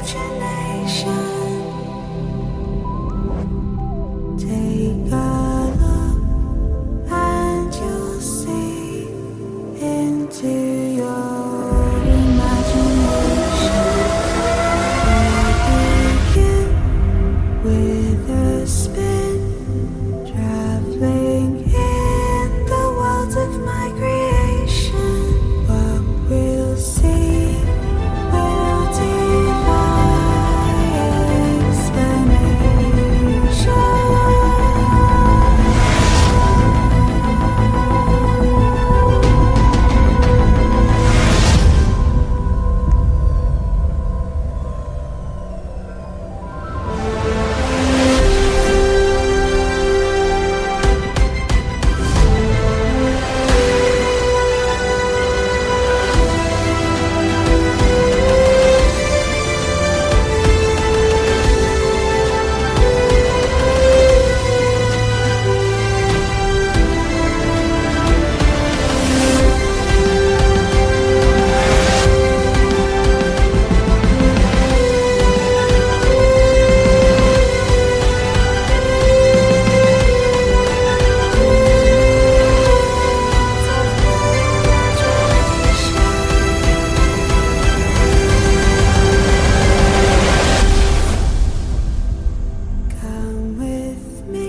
Take a look and you'll see into your imagination. Begin with a spin, traveling in the world of my creation. What we'll see will defy explanation. Come with me.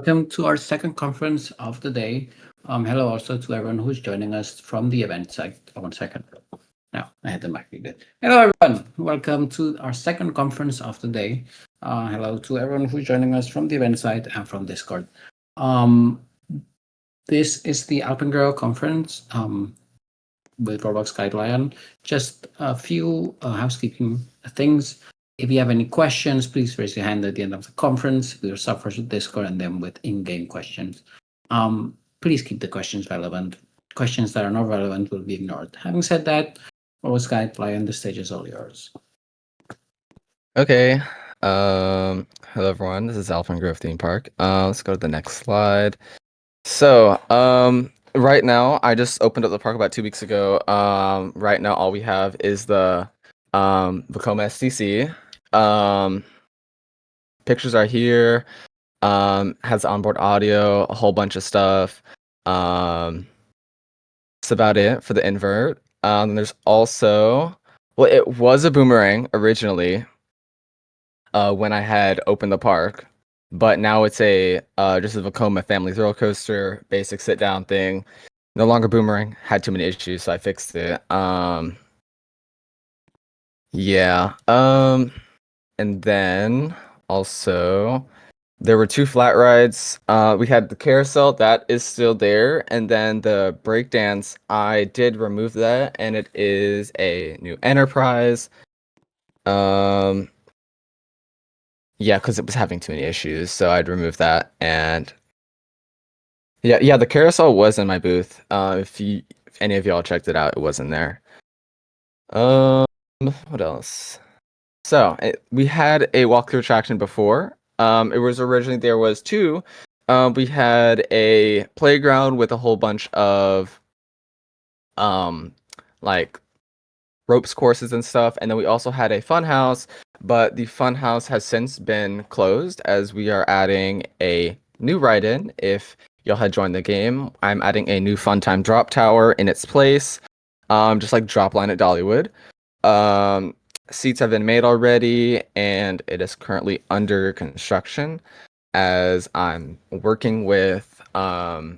Welcome to our second conference of the day. Hello also to everyone who's joining us from the event site. One second. Now I had the mic muted. Hello everyone. Welcome to our second conference of the day. Hello to everyone who's joining us from the event site and from Discord. This is the Alpengirl conference with Roblox Guideline. Just a few housekeeping things. If you have any questions, please raise your hand at the end of the conference. We'll start first with Discord and then with in-game questions. Please keep the questions relevant. Questions that are not relevant will be ignored. Having said that, Rose Guy, Fly, the stage is all yours. Okay. Hello everyone. This is Alpine Grove Theme Park. Let's go to the next slide. So, right now I just opened up the park about 2 weeks ago. Right now all we have is the Vekoma STC. Pictures are here. Has onboard audio, a whole bunch of stuff. That's about it for the invert. There's also, well, it was a boomerang originally. When I had opened the park, but now it's a just a Vekoma family thrill coaster, basic sit down thing. No longer boomerang. Had too many issues, so I fixed it. Yeah. And then also there were two flat rides. We had the carousel that is still there, and then the breakdance. I did remove that, and it is a new Enterprise. Yeah, because it was having too many issues, so I'd remove that. And yeah, the carousel was in my booth. If any of y'all checked it out, it was in there. What else? So we had a walkthrough attraction before. It was originally there was two. We had a playground with a whole bunch of like ropes courses and stuff, and then we also had a fun house, but the fun house has since been closed as we are adding a new ride in. If y'all had joined the game, I'm adding a new fun time drop tower in its place, just like Dropline at Dollywood. Seats have been made already, and it is currently under construction as I'm working with what's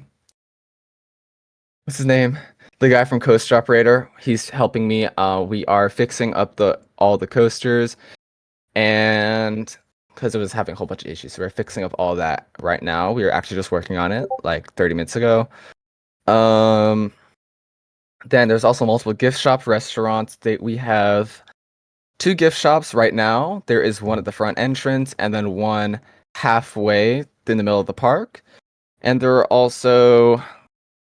his name? The guy from Coaster Operator. He's helping me. We are fixing up all the coasters, and because it was having a whole bunch of issues, so we're fixing up all that right now. We are actually just working on it like 30 minutes ago. Then there's also multiple gift shop restaurants. We have two gift shops right now. There is one at the front entrance, and then one halfway in the middle of the park. And there are also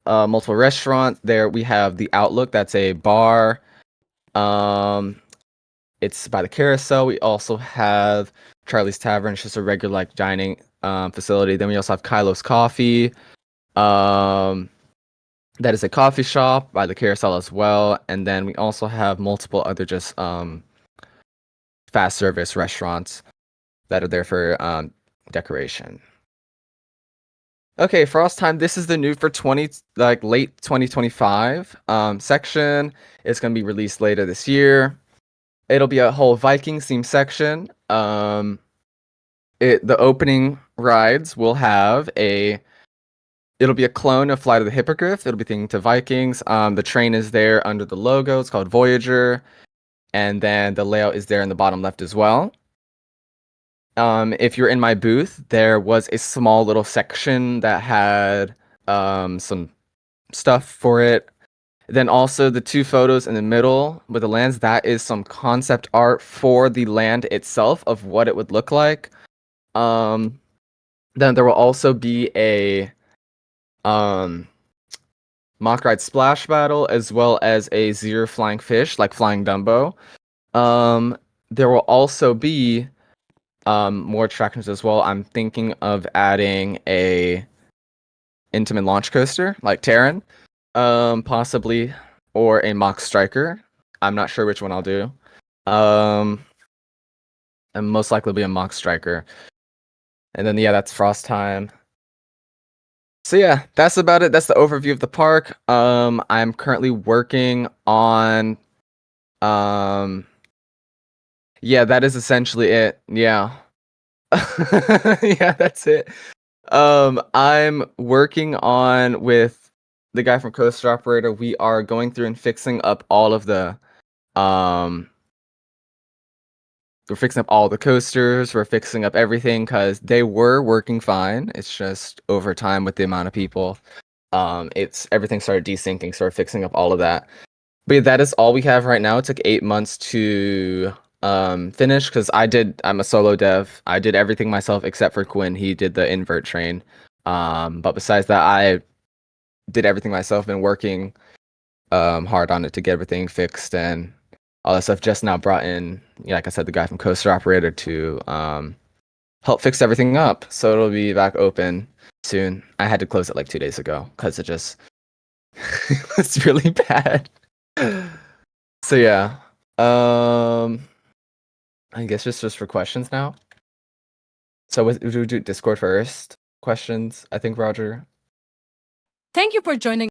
multiple restaurants. There we have the Outlook, that's a bar. It's by the carousel. We also have Charlie's Tavern, it's just a regular like dining facility. Then we also have Kylo's Coffee. That is a coffee shop by the carousel as well. And then we also have multiple other just fast service restaurants that are there for decoration. Okay, Frost Time. This is the new for late 2025 section. It's gonna be released later this year. It'll be a whole Vikings theme section. The opening rides will have it'll be a clone of Flight of the Hippogriff. It'll be themed to Vikings. The train is there under the logo. It's called Voyager, and then the layout is there in the bottom left as well. If you're in my booth, there was a small little section that had some stuff for it. Then also the two photos in the middle with the lands, that is some concept art for the land itself of what it would look like. Then there will also be a mock ride splash battle as well as a zero flying fish like Flying Dumbo. There will also be more attractions as well. I'm thinking of adding a Intamin launch coaster like Terran, possibly, or a mock striker. I'm not sure which one I'll do. And most likely be a mock striker. And then yeah, that's Frost Time. So yeah, that's about it. That's the overview of the park. I'm currently working on yeah, that is essentially it. Yeah. Yeah, that's it. I'm working on with the guy from Coaster Operator. We are going through and fixing up all of the we're fixing up all the coasters, we're fixing up everything because they were working fine. It's just over time with the amount of people. It's everything started desyncing, so we're fixing up all of that. But yeah, that is all we have right now. It took 8 months to finished because I'm a solo dev. I did everything myself except for Quinn. He did the invert train. But besides that, I did everything myself. Been working hard on it to get everything fixed and all that stuff. Just now brought in, like I said, the guy from Coaster Operator to help fix everything up. So it'll be back open soon. I had to close it like 2 days ago because it just it's really bad. So yeah. I guess just for questions now. So we'll do Discord first. Questions, I think, Roger. Thank you for joining.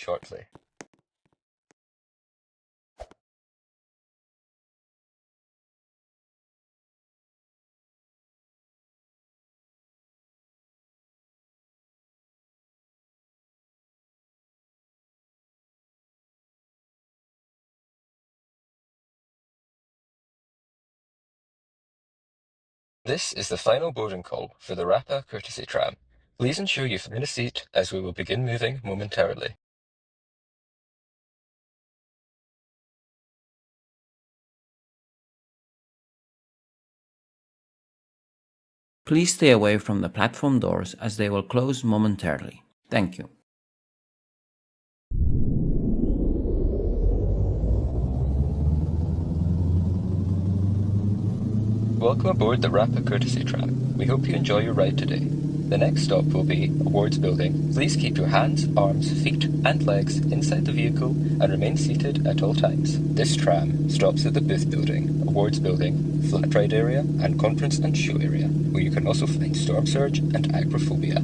shortly. This is the final boarding call for the RAAPA courtesy tram. Please ensure you find a seat as we will begin moving momentarily. Please stay away from the platform doors as they will close momentarily. Thank you. Welcome aboard the RAAPA courtesy tram. We hope you enjoy your ride today. The next stop will be Awards Building. Please keep your hands, arms, feet and legs inside the vehicle and remain seated at all times. This tram stops at the Booth Building, Awards Building, Flat Ride Area and Conference and Show Area, where you can also find Storm Surge and Agrophobia.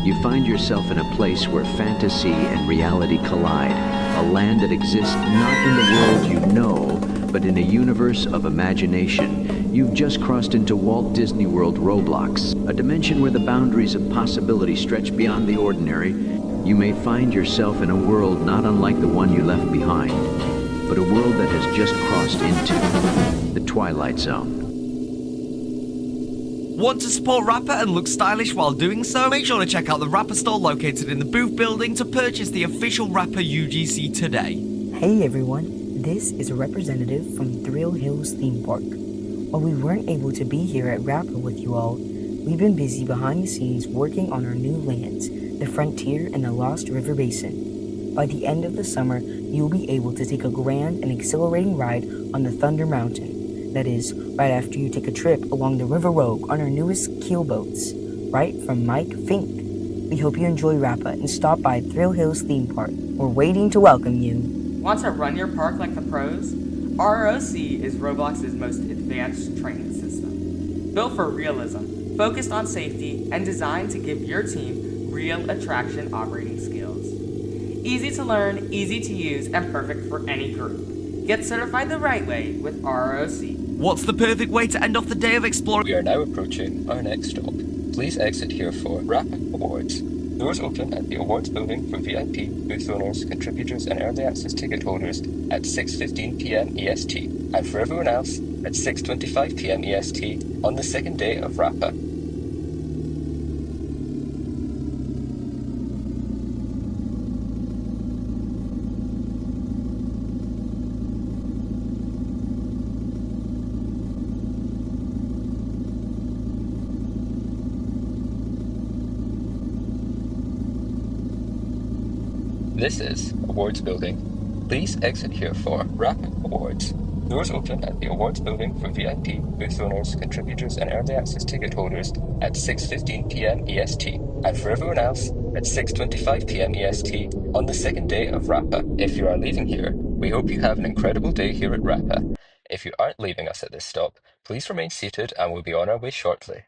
You find yourself in a place where fantasy and reality collide, a land that exists not in the world you know, but in a universe of imagination. You've just crossed into Walt Disney World Roblox, a dimension where the boundaries of possibility stretch beyond the ordinary. You may find yourself in a world not unlike the one you left behind, but a world that has just crossed into the Twilight Zone. Want to support RAAPA and look stylish while doing so? Make sure to check out the RAAPA store located in the Booth Building to purchase the official RAAPA UGC today. Hey everyone, this is a representative from Thrill Hills Theme Park. While we weren't able to be here at RAAPA with you all, we've been busy behind the scenes working on our new lands, the Frontier and the Lost River Basin. By the end of the summer, you'll be able to take a grand and exhilarating ride on the Thunder Mountain. That is, right after you take a trip along the River Rogue on our newest keel boats, right from Mike Fink. We hope you enjoy RAAPA and stop by Thrill Hills Theme Park. We're waiting to welcome you. Want to run your park like the pros? ROC is Roblox's most advanced training system. Built for realism, focused on safety, and designed to give your team real attraction operating skills. Easy to learn, easy to use, and perfect for any group. Get certified the right way with ROC. What's the perfect way to end off the day of exploring? We are now approaching our next stop. Please exit here for RAAPA Awards. Doors open at the Awards Building for VIP, booth owners, contributors and early access ticket holders at 6:15 p.m. EST, and for everyone else at 6:25 p.m. EST on the second day of RAAPA. This is Awards Building. Please exit here for RAAPA Awards. Doors open at the Awards Building for VIP, booth owners, contributors and early access ticket holders at 6:15 p.m. EST, and for everyone else at 6:25 p.m. EST on the second day of RAAPA. If you are leaving here, we hope you have an incredible day here at RAAPA. If you aren't leaving us at this stop, please remain seated and we'll be on our way shortly.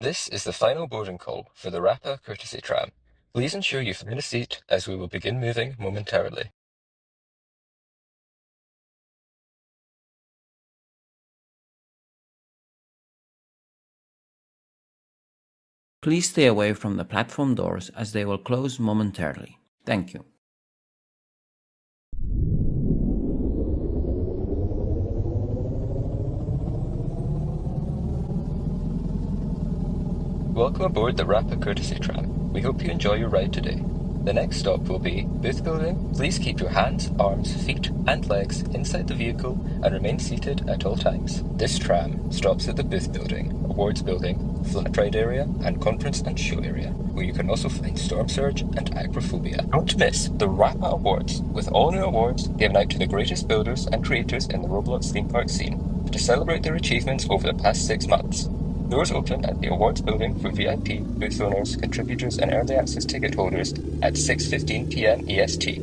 This is the final boarding call for the RAAPA courtesy tram. Please ensure you find a seat as we will begin moving momentarily. Please stay away from the platform doors as they will close momentarily. Thank you. Welcome aboard the RAAPA courtesy tram. We hope you enjoy your ride today. The next stop will be Booth Building. Please keep your hands, arms, feet and legs inside the vehicle and remain seated at all times. This tram stops at the Booth Building, Awards Building, Flat Ride Area and Conference and Show Area, where you can also find Storm Surge and Agrophobia. Don't miss the RAAPA Awards, with all new awards given out to the greatest builders and creators in the Roblox theme park scene. to celebrate their achievements over the past 6 months. Doors open at the awards building for VIP, booth owners, contributors, and early access ticket holders at 6:15 p.m. EST,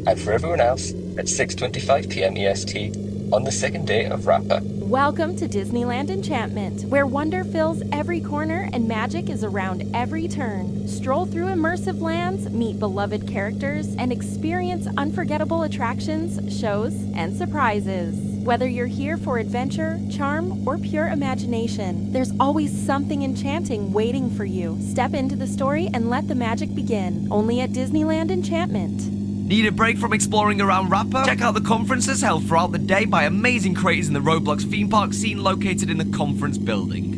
and for everyone else at 6:25 p.m. EST on the second day of RAAPA. Welcome to Disneyland Enchantment, where wonder fills every corner and magic is around every turn. Stroll through immersive lands, meet beloved characters, and experience unforgettable attractions, shows, and surprises. Whether you're here for adventure, charm, or pure imagination, there's always something enchanting waiting for you. Step into the story and let the magic begin, only at Disneyland Enchantment. Need a break from exploring around RAAPA? Check out the conferences held throughout the day by amazing creators in the Roblox theme park scene located in the conference building.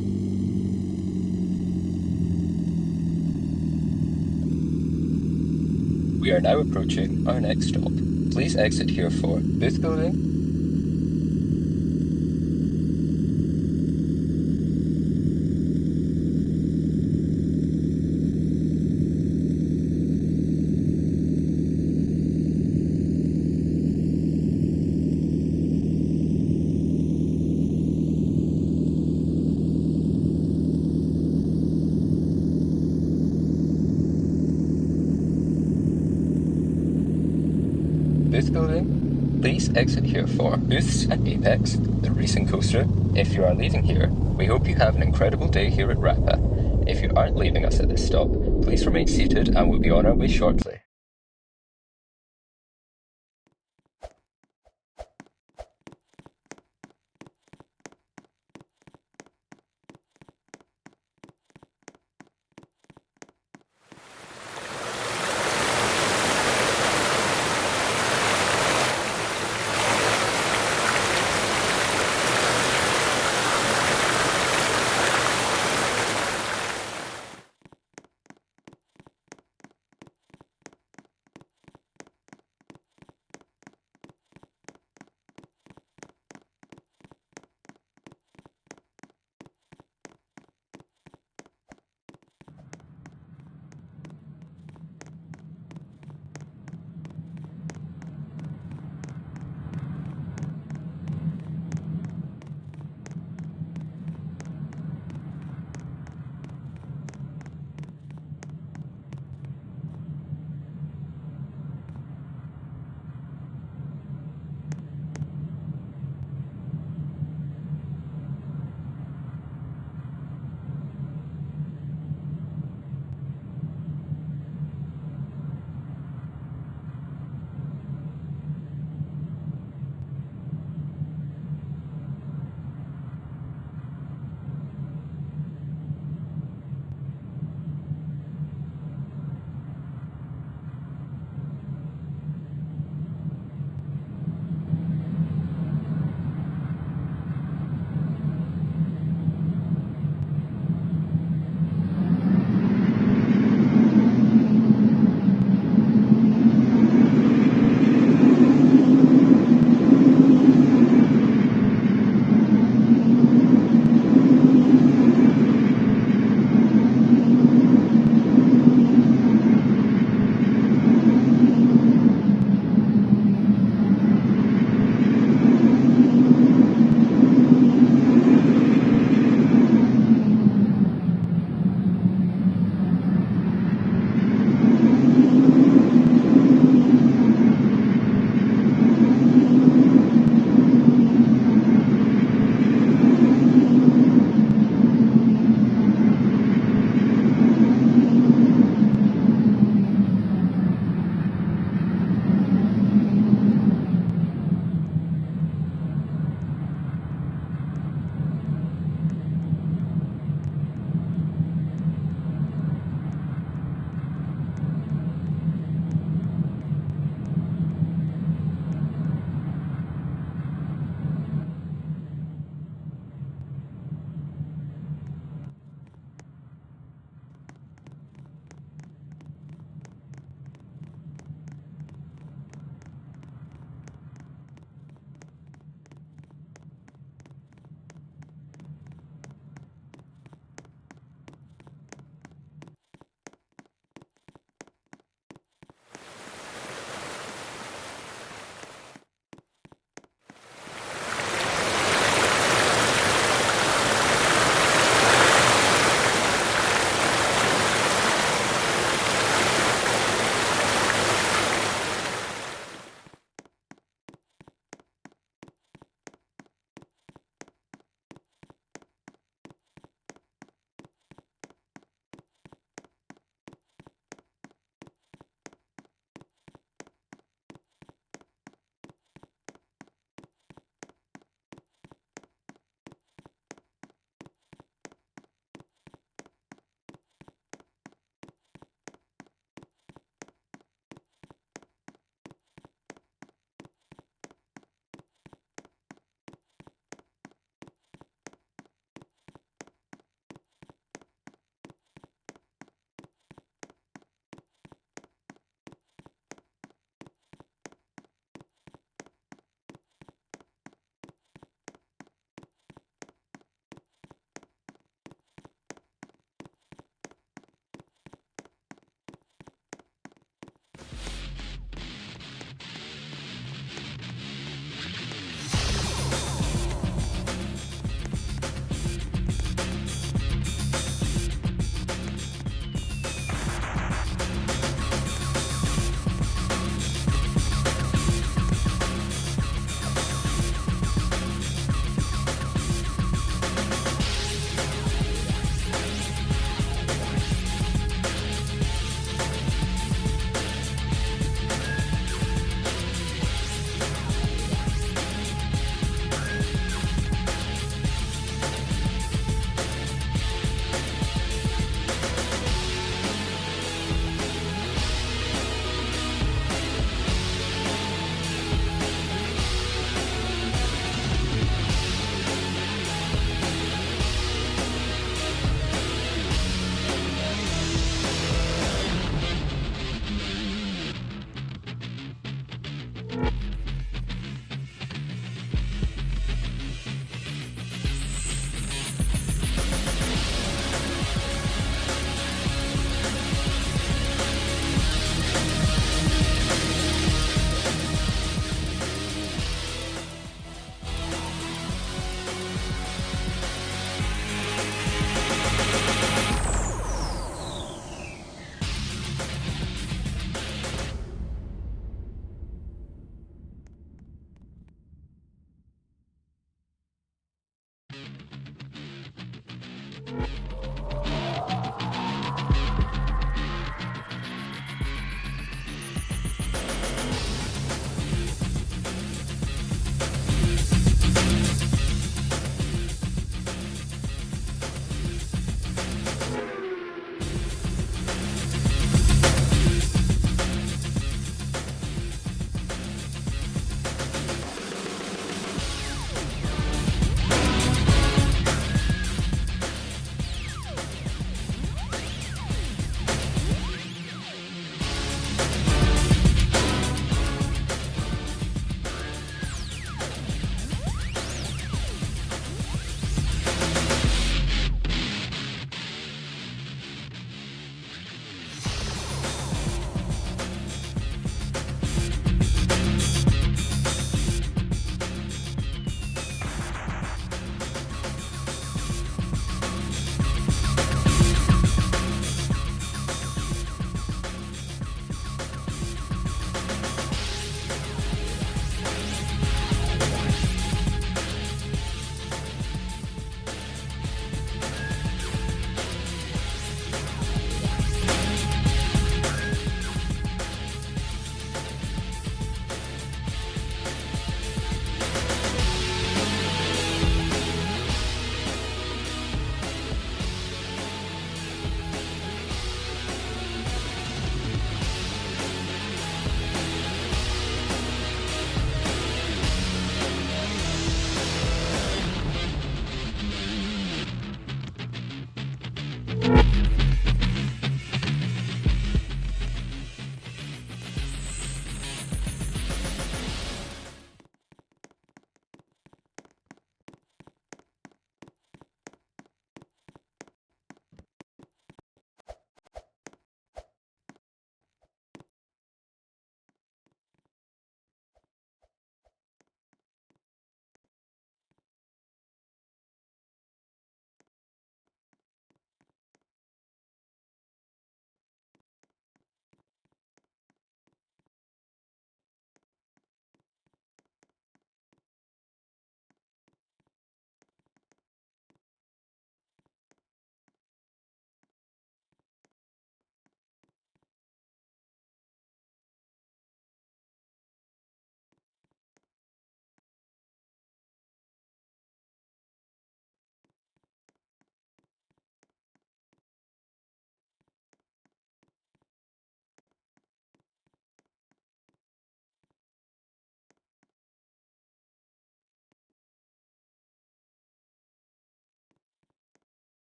We are now approaching our next stop. Please exit here for booth building, please exit here for Booths and Apex, the racing coaster. If you are leaving here, we hope you have an incredible day here at RAAPA. If you aren't leaving us at this stop, please remain seated and we'll be on our way shortly.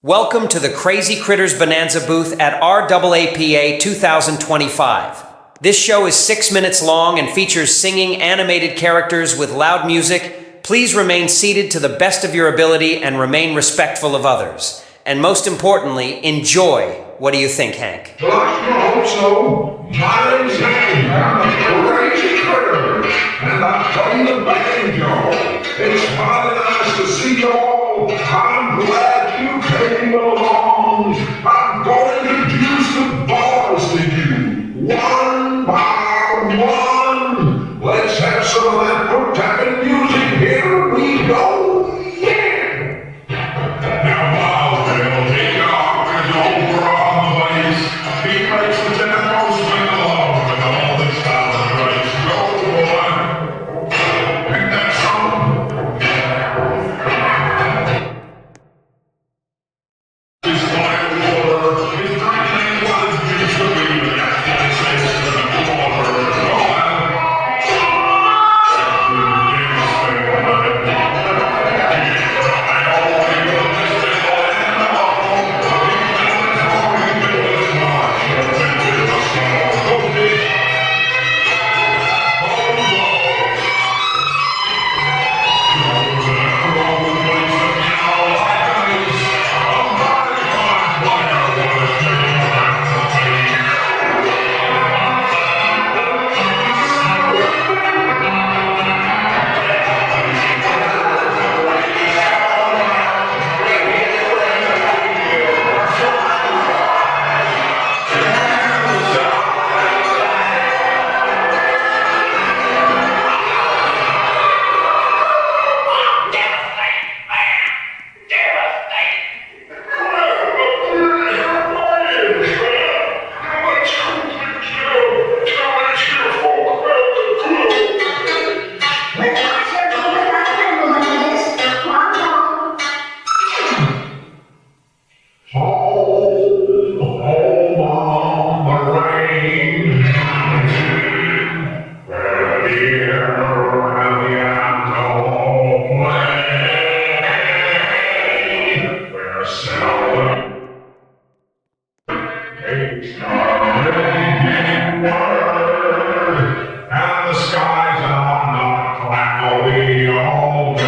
Welcome to the Crazy Critters Bonanza booth at RAAPA 2025. This show is 6 minutes long and features singing animated characters with loud music. Please remain seated to the best of your ability and remain respectful of others. And most importantly, enjoy. What do you think, Hank? Well, I hope so. My name's Hank. I'm the Crazy Critter, and I play the banjo. It's mighty nice to see you all. I'm glad you came along. I'm going to introduce the bars to you, one by one. Let's have some of that foot-tapping music. Here we go. Yeah. Now, Bowdell, take your arms over on the bass. He makes the tempo swing along with all the style and grace. Go, boy. Pick that song. His fire water, his drinking was just to be the access to the water. And the skies are not cloudy all day.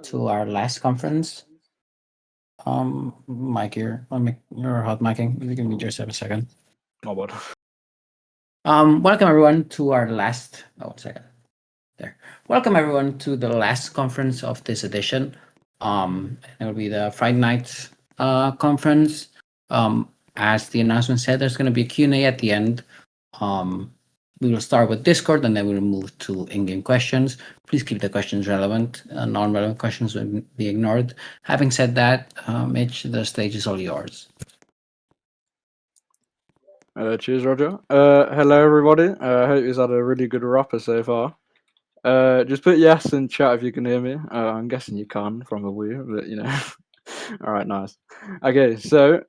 to our last conference. Mike, you're hot miking. If you can mute yourself a second. My bad. Welcome everyone to our last. Oh, 1 second. There. Welcome everyone to the last conference of this edition. It will be the Friday night conference. As the announcement said, there's going to be a Q&A at the end. We will start with Discord and then we'll move to in-game questions. Please keep the questions relevant. Non-relevant questions will be ignored. Having said that, Mitch, the stage is all yours. Cheers, Roger. Hello, everybody. I hope you've had a really good rapper so far. Just put yes in chat if you can hear me. I'm guessing you can from a Wii, but you know. All right, nice. Okay, so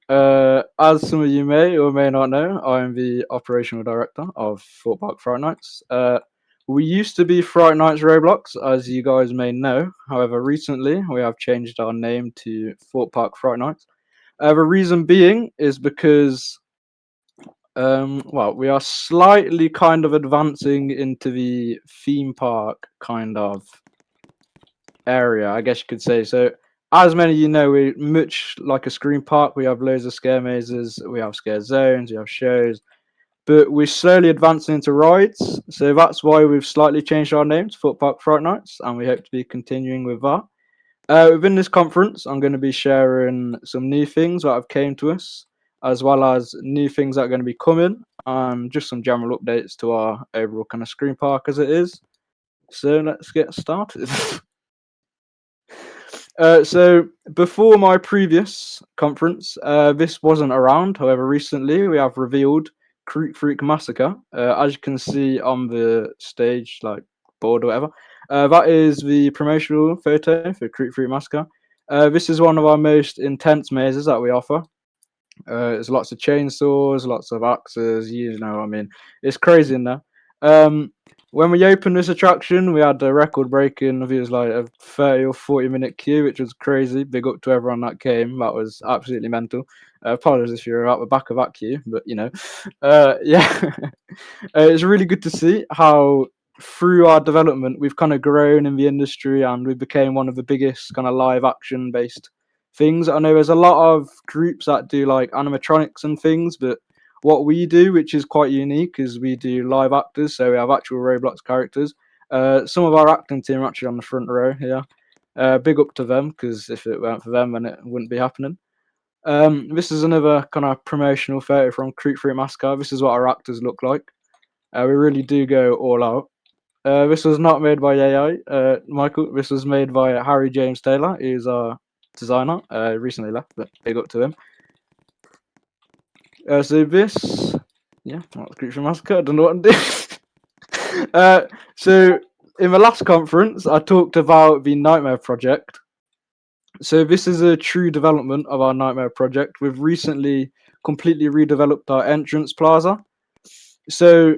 as some of you may or may not know, I am the operational director of Fort Park Fright Nights. We used to be Fright Nights Roblox, as you guys may know. However, recently we have changed our name to Fort Park Fright Nights. The reason being is because well, we are slightly kind of advancing into the theme park kind of area, I guess you could say. So, as many of you know, we're much like a screen park. We have loads of scare mazes, we have scare zones, we have shows, but we're slowly advancing into rides. So that's why we've slightly changed our name to Foot Park Fright Nights, and we hope to be continuing with that. Within this conference, I'm going to be sharing some new things that have came to us, as well as new things that are going to be coming, and just some general updates to our overall kind of screen park as it is. So let's get started. So before my previous conference, this wasn't around. However, recently we have revealed Creek Freak Massacre. As you can see on the stage, like board or whatever, that is the promotional photo for Creek Freak Massacre. This is one of our most intense mazes that we offer. There's lots of chainsaws, lots of axes, you know what I mean. It's crazy in there. When we opened this attraction, we had a record-breaking, I think it was like a 30 or 40-minute queue, which was crazy. Big up to everyone that came. That was absolutely mental. Apologies if you're at the back of that queue, but you know. Yeah. It's really good to see how through our development, we've kind of grown in the industry and we became one of the biggest kind of live action based things. I know there's a lot of groups that do like animatronics and things, but what we do, which is quite unique, is we do live actors. So we have actual Roblox characters. Some of our acting team are actually on the front row here. Big up to them, because if it weren't for them, then it wouldn't be happening. This is another kind of promotional photo from Creek Freak Massacre. This is what our actors look like. We really do go all out. This was not made by AI, Michael. This was made by Harry James Taylor, who's our designer. Recently left, but big up to him. So this, yeah, that's Creature Massacre. I don't know what I'm doing. So in the last conference, I talked about the Nightmare Project. So this is a true development of our Nightmare Project. We've recently completely redeveloped our entrance plaza. So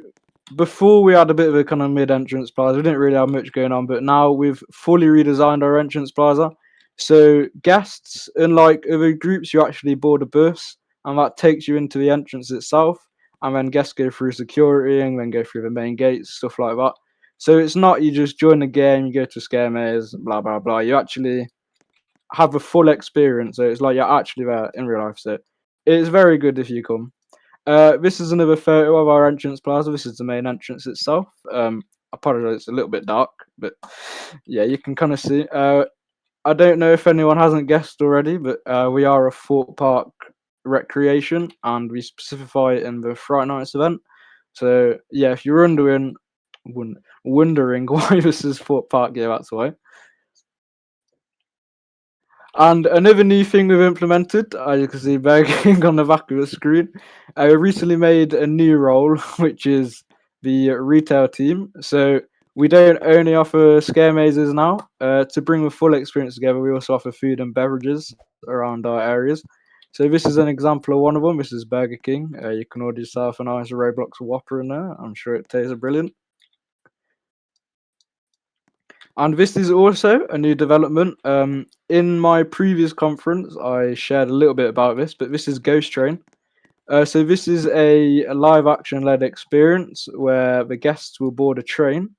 before we had a bit of a kind of mid-entrance plaza, we didn't really have much going on, but now we've fully redesigned our entrance plaza. So guests, unlike other groups, you actually board a bus, and that takes you into the entrance itself, and then guests go through security and then go through the main gates, stuff like that. So it's not you just join the game, you go to a scare maze, blah blah blah. You actually have a full experience. So it's like you're actually there in real life. So it's very good if you come. This is another photo of our entrance plaza. This is the main entrance itself. Apologize, it's a little bit dark, but yeah, you can kind of see. I don't know if anyone hasn't guessed already, but we are a Fort Park recreation, and we specify it in the Fright Nights event. So yeah, if you're wondering why this is Fort Park, yeah, that's why. And another new thing we've implemented, as you can see begging on the back of the screen, I recently made a new role, which is the retail team. So we don't only offer scare mazes now. To bring the full experience together, we also offer food and beverages around our areas. So this is an example of one of them. This is Burger King. You can order yourself a nice Roblox Whopper in there. I'm sure it tastes brilliant. And this is also a new development. In my previous conference, I shared a little bit about this, but this is Ghost Train. So this is a live action led experience where the guests will board a train,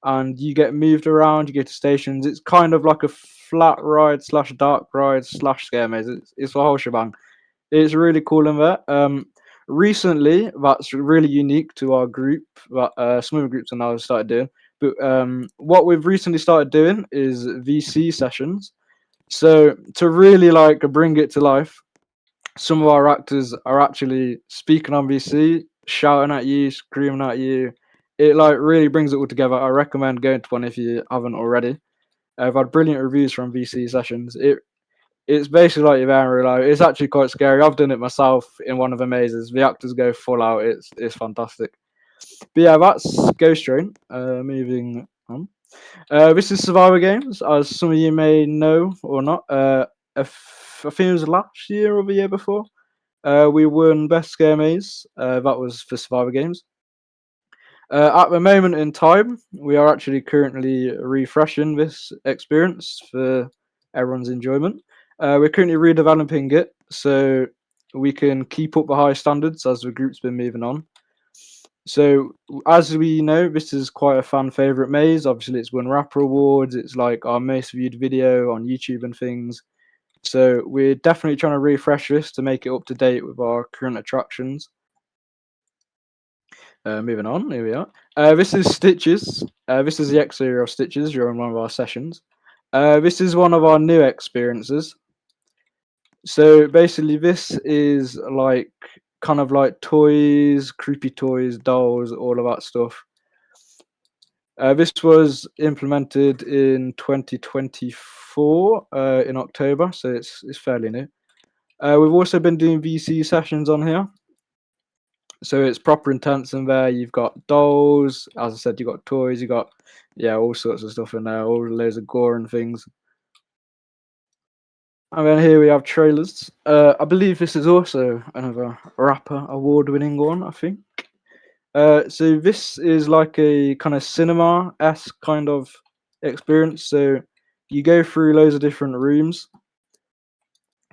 and you get moved around. You go to stations. It's kind of like a flat ride slash dark ride slash scare maze. It's a whole shebang. It's really cool in there. Recently, that's really unique to our group. That some other groups are now started doing. But what we've recently started doing is VC sessions. So to really like bring it to life, some of our actors are actually speaking on VC, shouting at you, screaming at you. It like really brings it all together. I recommend going to one if you haven't already. I've had brilliant reviews from VC sessions. It's basically like you're there in real life. It's actually quite scary. I've done it myself in one of the mazes. The actors go full out. It's fantastic. But yeah, that's Ghost Train. Moving on. This is Survivor Games, as some of you may know or not. I think it was last year or the year before. We won Best Scare Maze. That was for Survivor Games. At the moment in time, we are actually currently refreshing this experience for everyone's enjoyment. We're currently redeveloping it so we can keep up the high standards as the group's been moving on. So, as we know, this is quite a fan favorite maze. Obviously, it's won RAAPA awards. It's like our most viewed video on YouTube and things. So, we're definitely trying to refresh this to make it up to date with our current attractions. Moving on, here we are. This is Stitches. This is the exterior of Stitches during one of our sessions. This is one of our new experiences. So basically, this is like kind of like toys, creepy toys, dolls, all of that stuff. This was implemented in 2024 in October, so it's fairly new. We've also been doing VC sessions on here. So it's proper intense in there. You've got dolls, as I said, you've got toys, you've got all sorts of stuff in there, all loads of gore and things. And then here we have trailers. I believe this is also another RAAPA award-winning one, I think. So this is like a kind of cinema-esque kind of experience. So you go through loads of different rooms,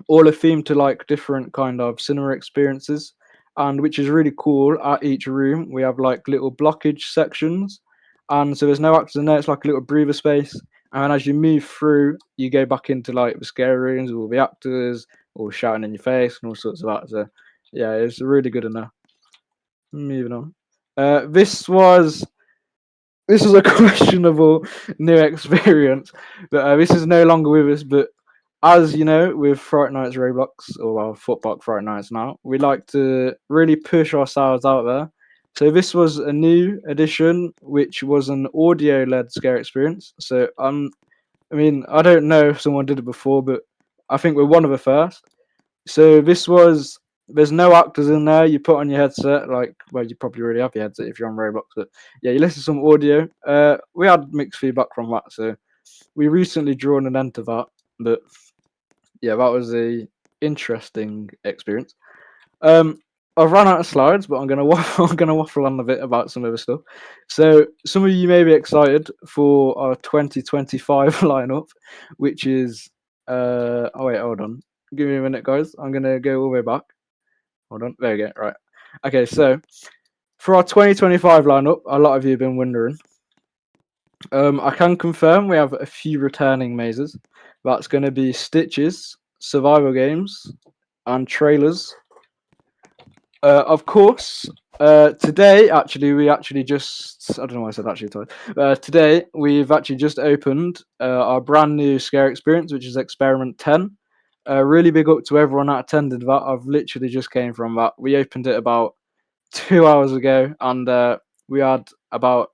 all are themed to like different kind of cinema experiences. And which is really cool, at each room we have like little blockage sections, and so there's no actors in there. It's like a little breather space, and as you move through you go back into like the scary rooms with all the actors all shouting in your face and all sorts of that. So yeah, it's really good enough. Moving on. This was a questionable new experience, but this is no longer with us. But as you know, with Fright Nights Roblox, or well, Footbox Fright Nights now, we like to really push ourselves out there. So this was a new addition, which was an audio-led scare experience. So I mean, I don't know if someone did it before, but I think we're one of the first. So there's no actors in there. You put on your headset, like, well, you probably already have your headset if you're on Roblox, but yeah, you listen to some audio. We had mixed feedback from that, so we recently drawn an end to that, but yeah, that was a interesting experience. I've run out of slides, but I'm gonna waffle on a bit about some of the stuff. So some of you may be excited for our 2025 lineup, which is oh wait, hold on, give me a minute, guys. I'm gonna go all the way back. Hold on, there we go. Right, okay. So for our 2025 lineup, a lot of you have been wondering. I can confirm we have a few returning mazes. That's going to be Stitches, Survival Games, and Trailers. Of course, today, actually, we actually just... I don't know why I said actually twice. Today, we've actually just opened our brand new scare experience, which is Experiment 10. Really big up to everyone that attended that. I've literally just came from that. We opened it about 2 hours ago, and we had about...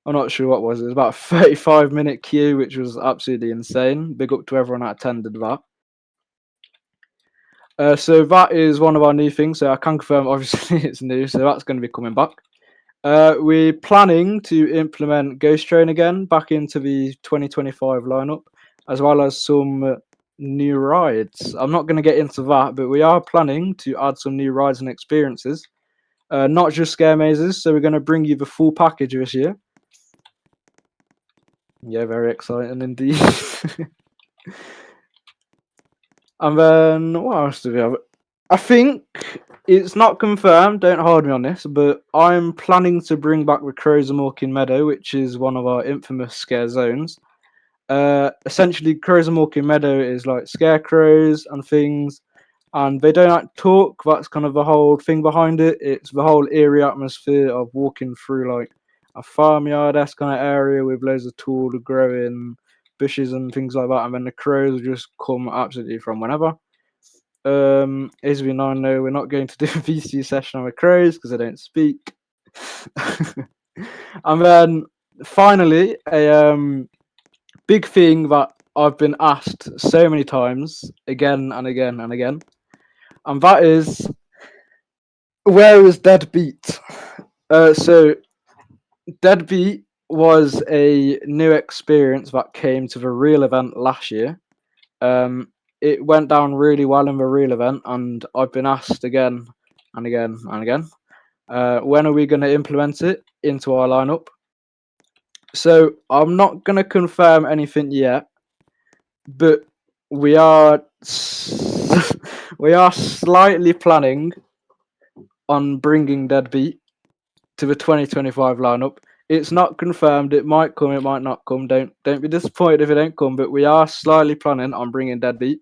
I'm not sure what was it. It was about a 35-minute queue, which was absolutely insane. Big up to everyone that attended that. So that is one of our new things. So I can confirm, obviously, it's new. So that's going to be coming back. We're planning to implement Ghost Train again back into the 2025 lineup, as well as some new rides. I'm not going to get into that, but we are planning to add some new rides and experiences. Not just scare mazes. So we're going to bring you the full package this year. Yeah, very exciting indeed. And then what else do we have? I think It's not confirmed, don't hold me on this, but I'm planning to bring back the Crows of Morecambe Meadow, which is one of our infamous scare zones. Essentially, Crows of Morecambe Meadow is like scarecrows and things, and they don't like talk. That's kind of the whole thing behind it. It's the whole eerie atmosphere of walking through like a farmyard-esque kind of area with loads of tall growing bushes and things like that, and then the crows will just come absolutely from whenever. As we now know, we're not going to do a VC session on the crows because they don't speak. And then finally, a big thing that I've been asked so many times, again and again and again, and that is, where is Deadbeat? So Deadbeat was a new experience that came to the real event last year. It went down really well in the real event, and I've been asked again and again and again, when are we going to implement it into our lineup? So I'm not going to confirm anything yet, but we are we are slightly planning on bringing Deadbeat to the 2025 lineup. It's not confirmed. It might come. It might not come. Don't be disappointed if it don't come. But we are slightly planning on bringing Deadbeat.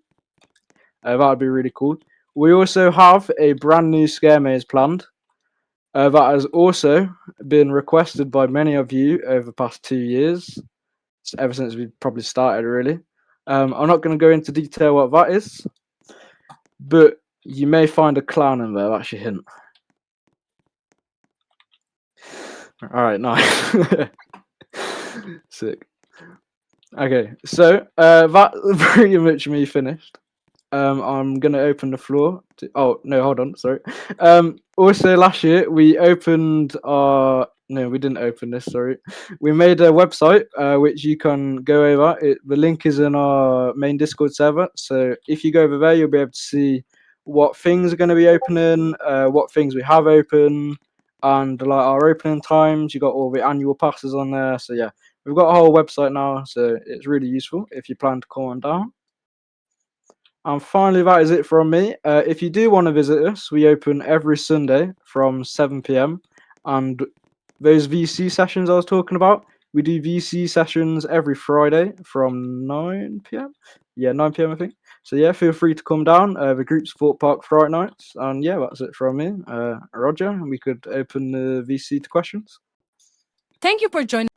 That would be really cool. We also have a brand new scare maze planned. That has also been requested by many of you over the past 2 years, ever since we probably started, really. I'm not going to go into detail what that is, but you may find a clown in there. That's your hint. All right, nice. Sick. Okay, so that's pretty much me finished. I'm gonna open the floor. Oh no, hold on, sorry. Also last year we opened our. No, we didn't open this. Sorry, we made a website which you can go over. The link is in our main Discord server. So if you go over there, you'll be able to see what things are going to be opening, what things we have open, and like our opening times. You got all the annual passes on there. So yeah, we've got a whole website now. So it's really useful if you plan to come on down. And finally, that is it from me. If you do want to visit us, we open every Sunday from 7 p.m. And those VC sessions I was talking about, we do VC sessions every Friday from 9 p.m. Yeah, 9 p.m. I think. So yeah, feel free to come down. The group support park Friday nights. And yeah, that's it from me. Roger, we could open the VC to questions. Thank you for joining.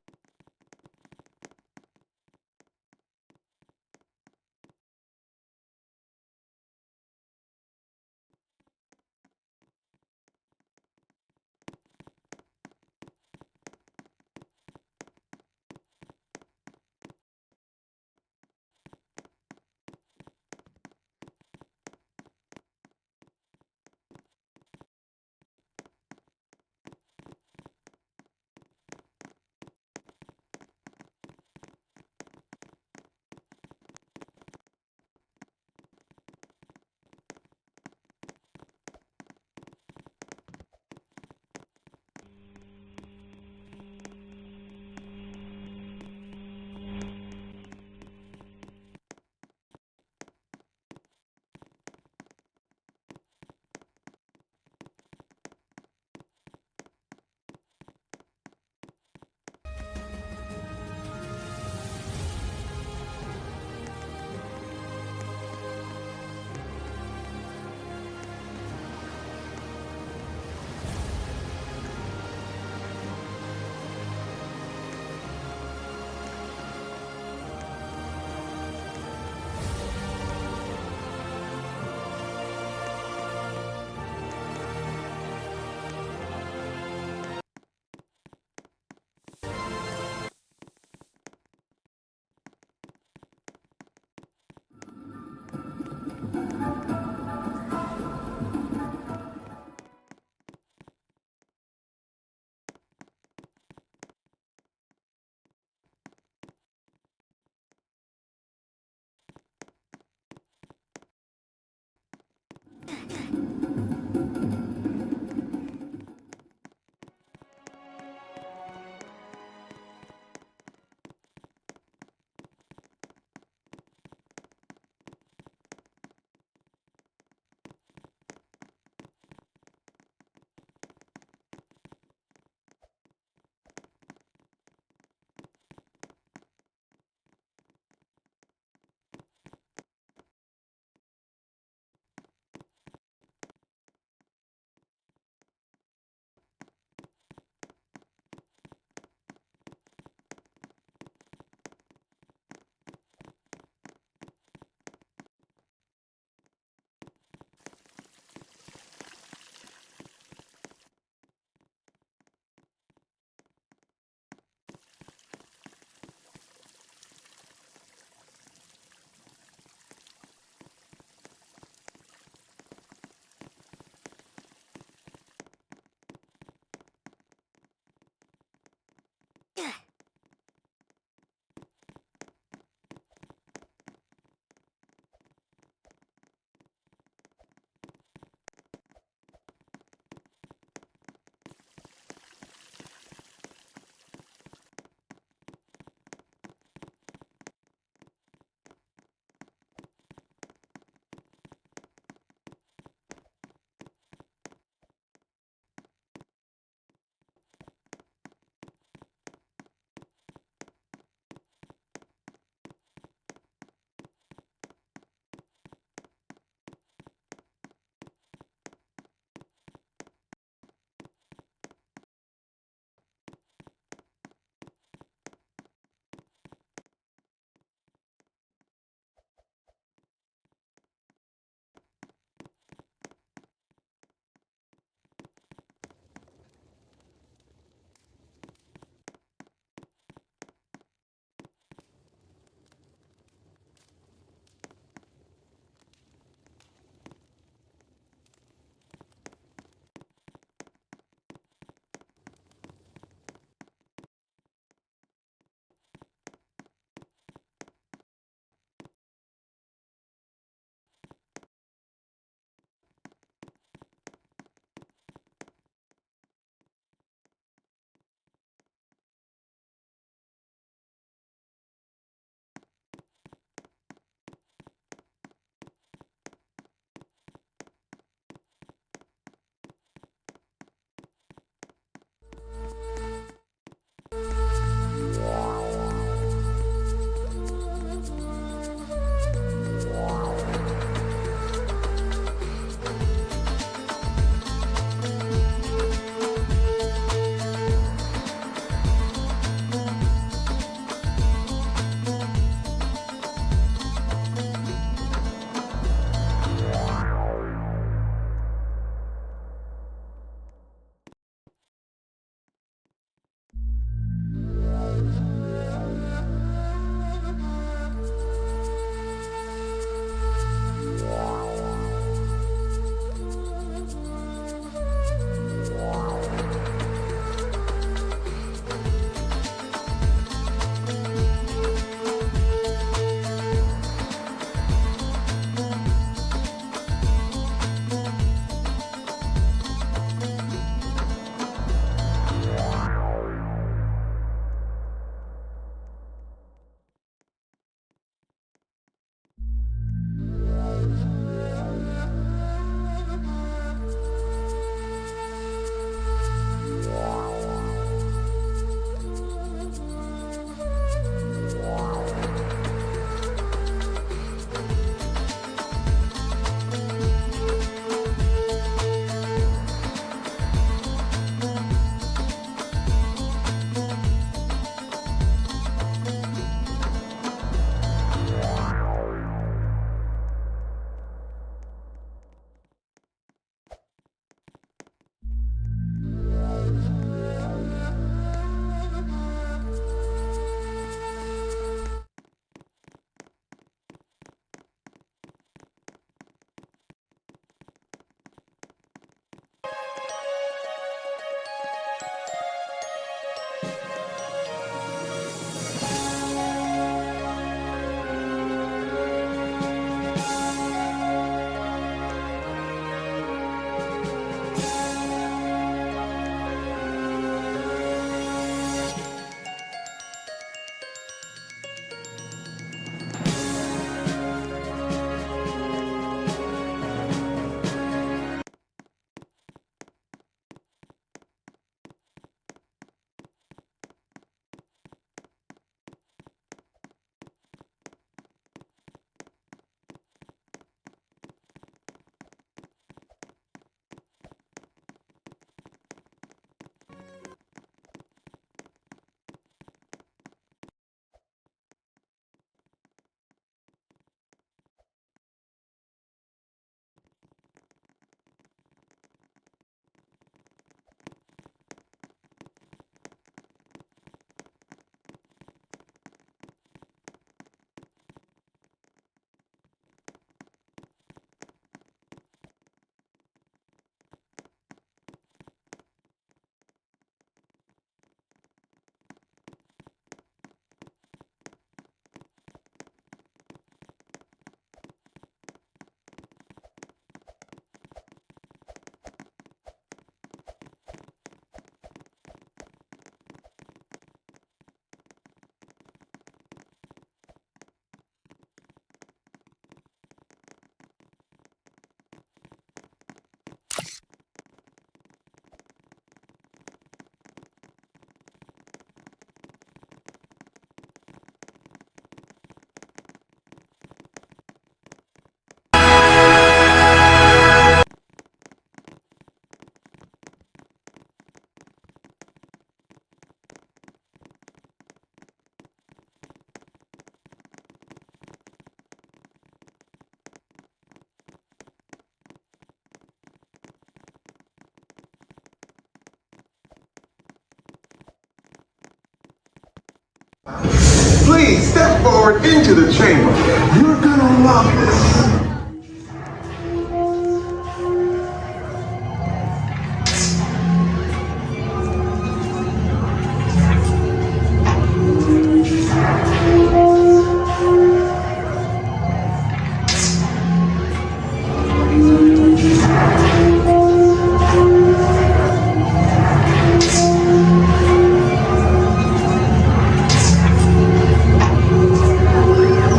Please step forward into the chamber. You're gonna love this.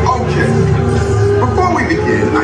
Okay. Before we begin,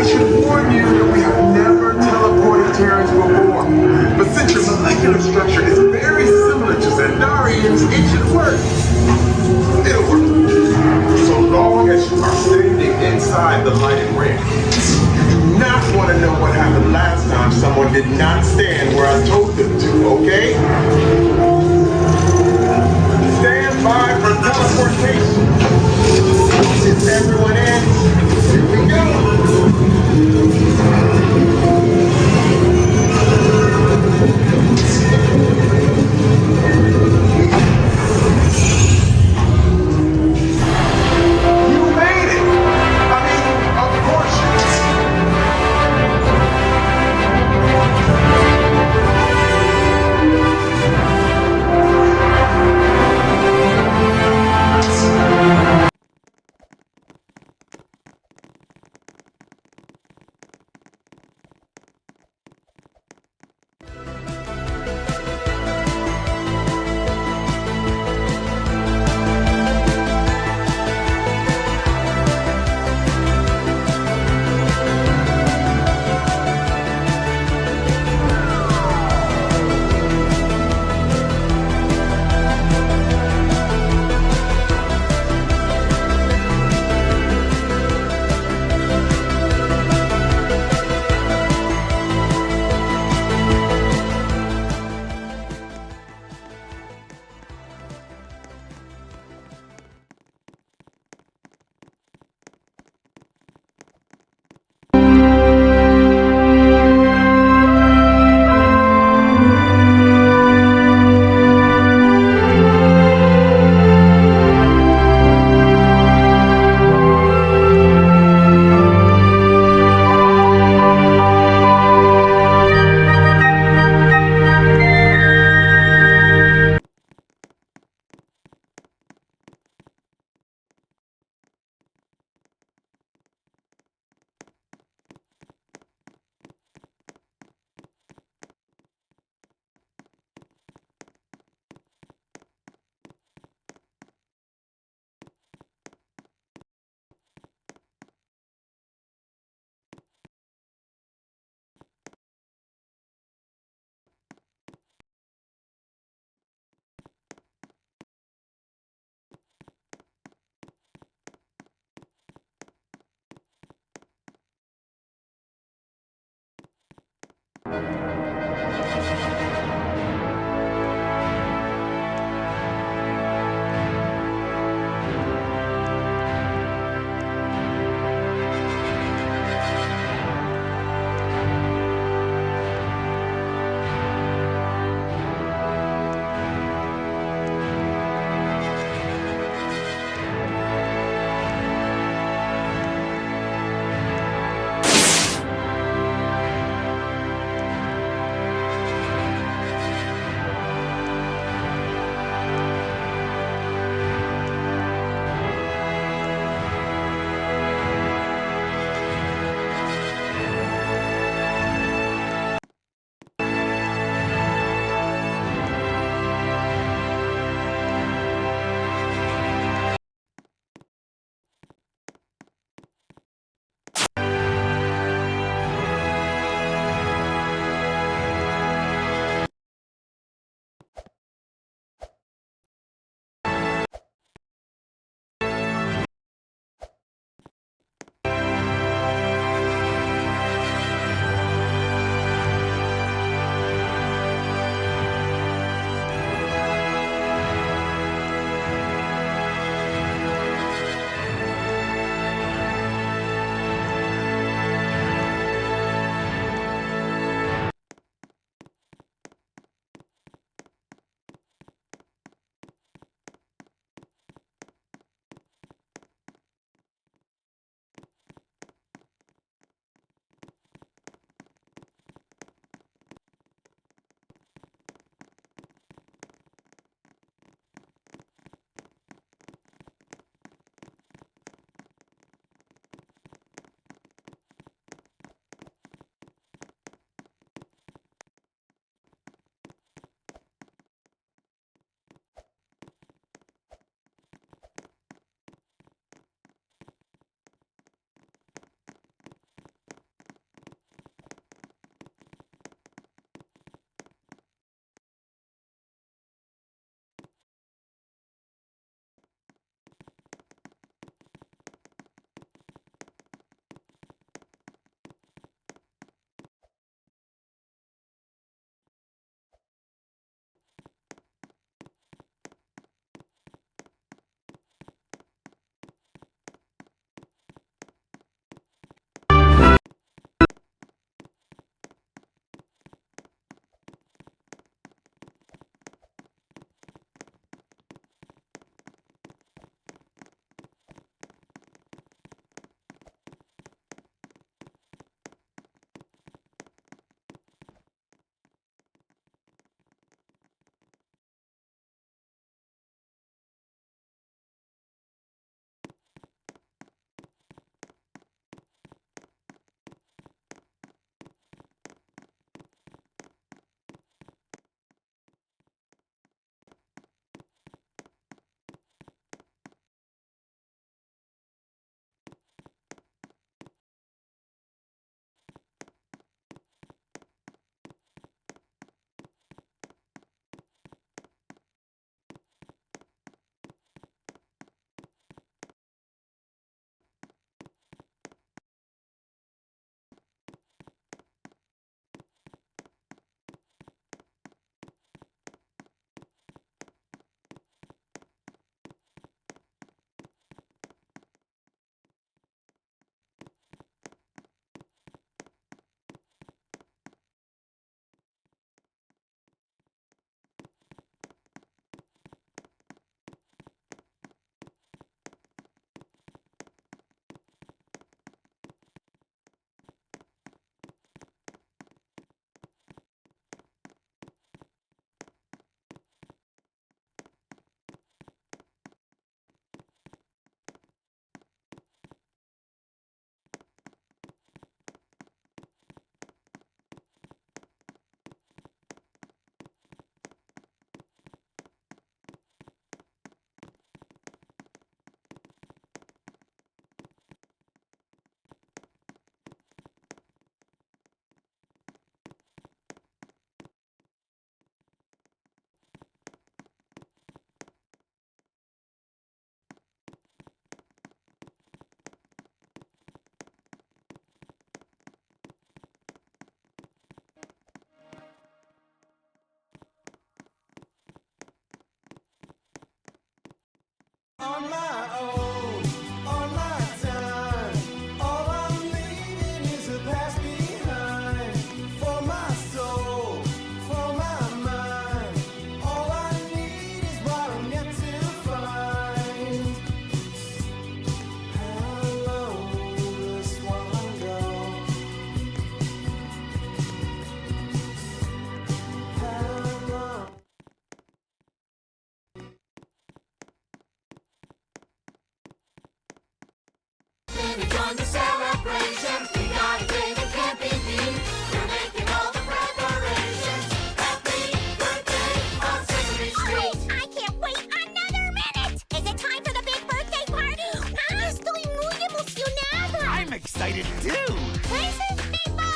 you do? Places, people,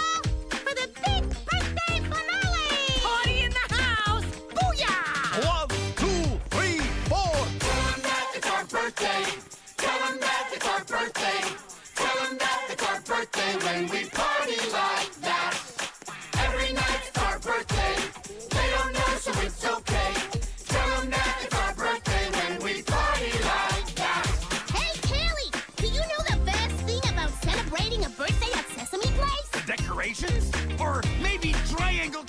for the big birthday finale! Party in the house! Booyah! 1, 2, 3, 4. Tell 'em that it's our birthday. Tell 'em that it's our birthday. Tell 'em that it's our birthday when we party like that. Every night's our birthday. They don't know, so it's okay. Tell 'em that it's our birthday when we party like that. Hey, Kelly, do you know the best thing about celebrating a birthday at Sesame Place? The decorations? Or maybe triangle...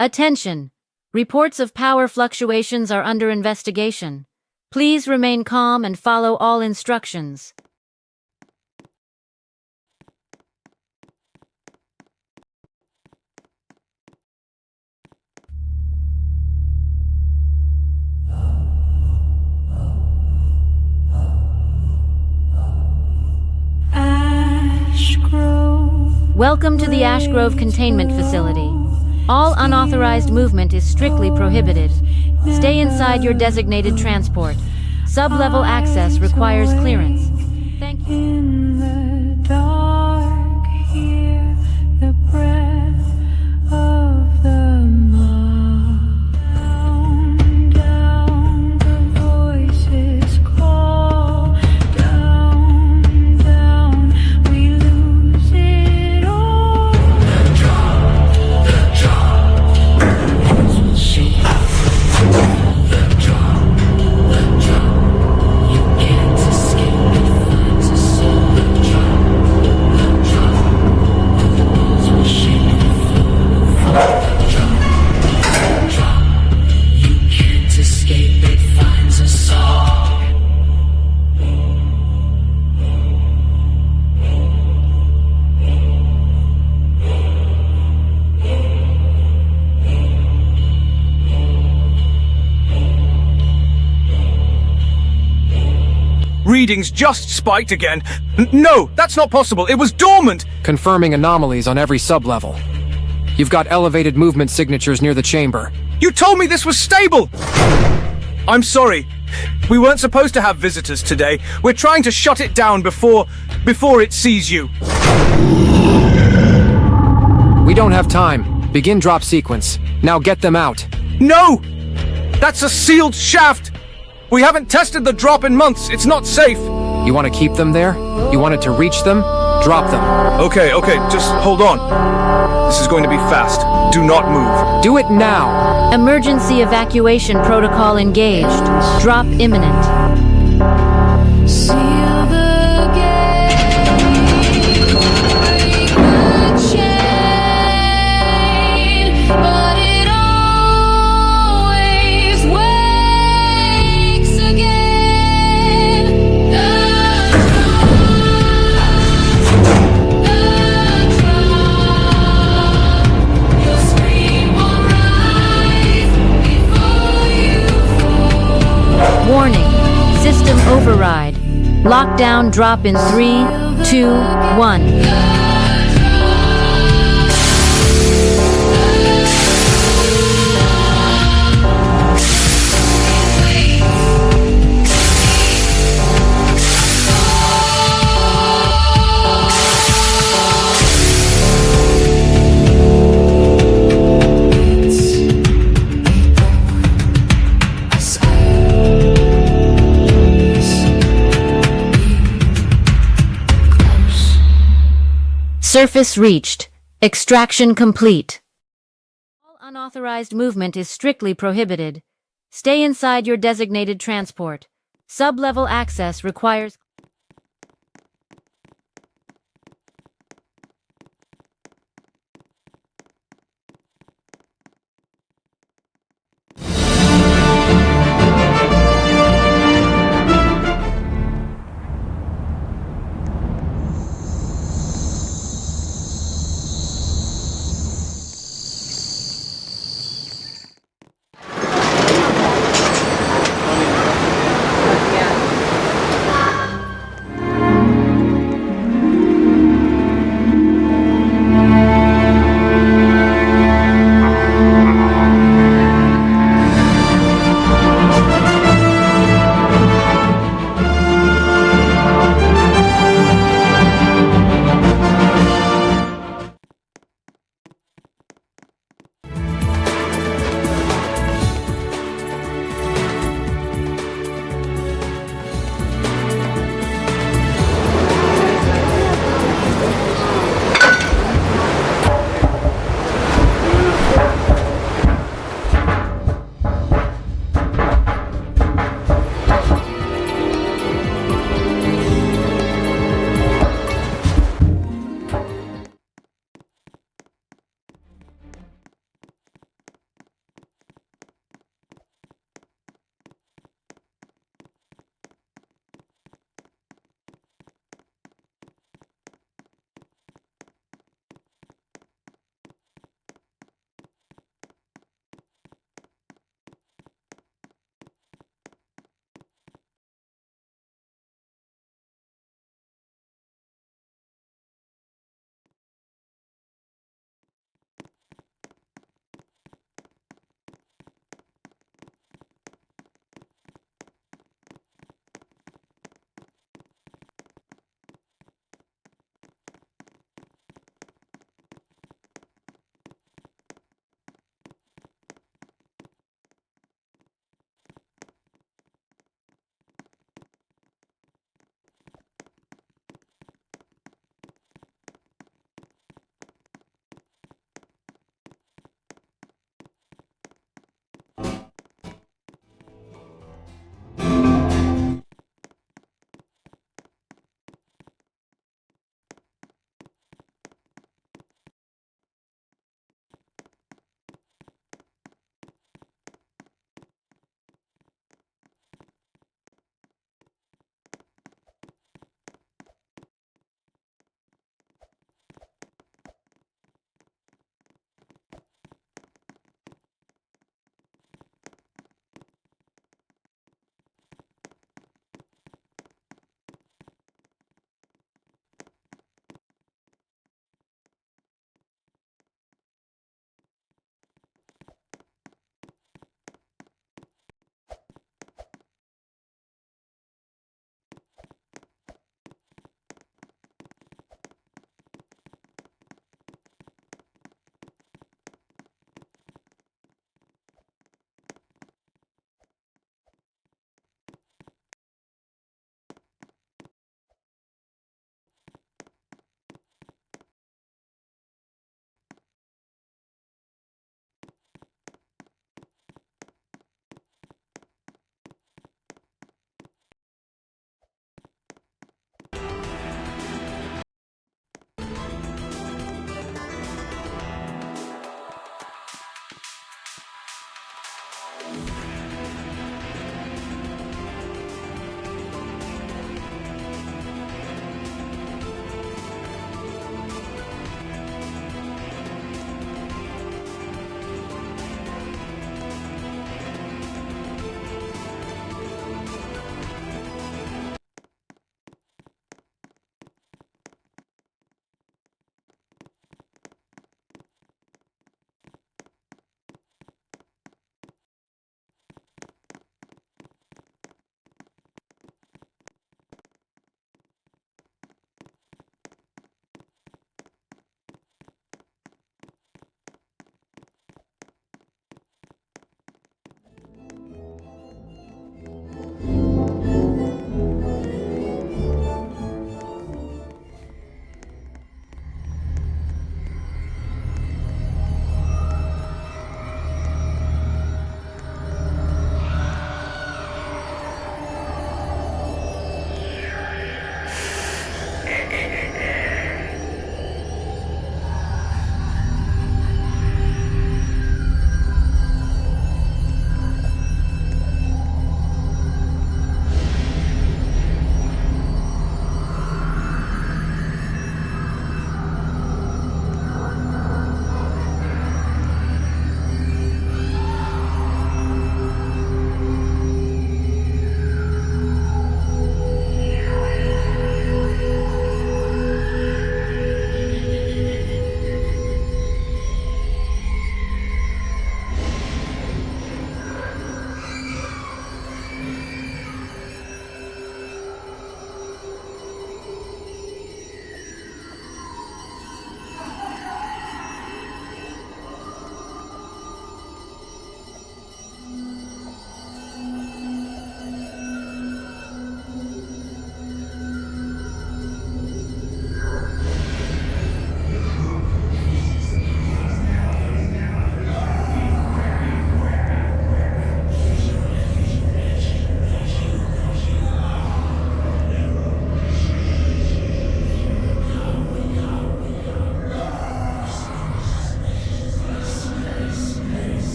Attention! Reports of power fluctuations are under investigation. Please remain calm and follow all instructions. Ash Grove. Welcome to the Ash Grove Containment Facility. All unauthorized movement is strictly prohibited. Stay inside your designated transport. Sub-level access requires clearance. Thank you. In the dark, hear the breath of the mob. Down, down, the voices call. Down, down, we lose it all. The drop will shake the drop. You can't escape it, finds a soul. The drop will shake the floor. The drop, you can't escape it, finds a soul. Readings just spiked again. No, that's not possible. It was dormant. Confirming anomalies on every sub-level. You've got elevated movement signatures near the chamber. You told me this was stable. I'm sorry. We weren't supposed to have visitors today. We're trying to shut it down before it sees you. We don't have time. Begin drop sequence. Now get them out. No! That's a sealed shaft! We haven't tested the drop in months. It's not safe. You want to keep them there? You wanted to reach them? Drop them. Okay, just hold on. This is going to be fast. Do not move. Do it now! Emergency evacuation protocol engaged. Drop imminent. Seal the gate, break the chain, but it always wakes again. The drop, your scream will rise before you fall. Warning. System override. Lockdown drop in 3, 2, 1. Surface reached. Extraction complete. All unauthorized movement is strictly prohibited. Stay inside your designated transport. Sub-level access requires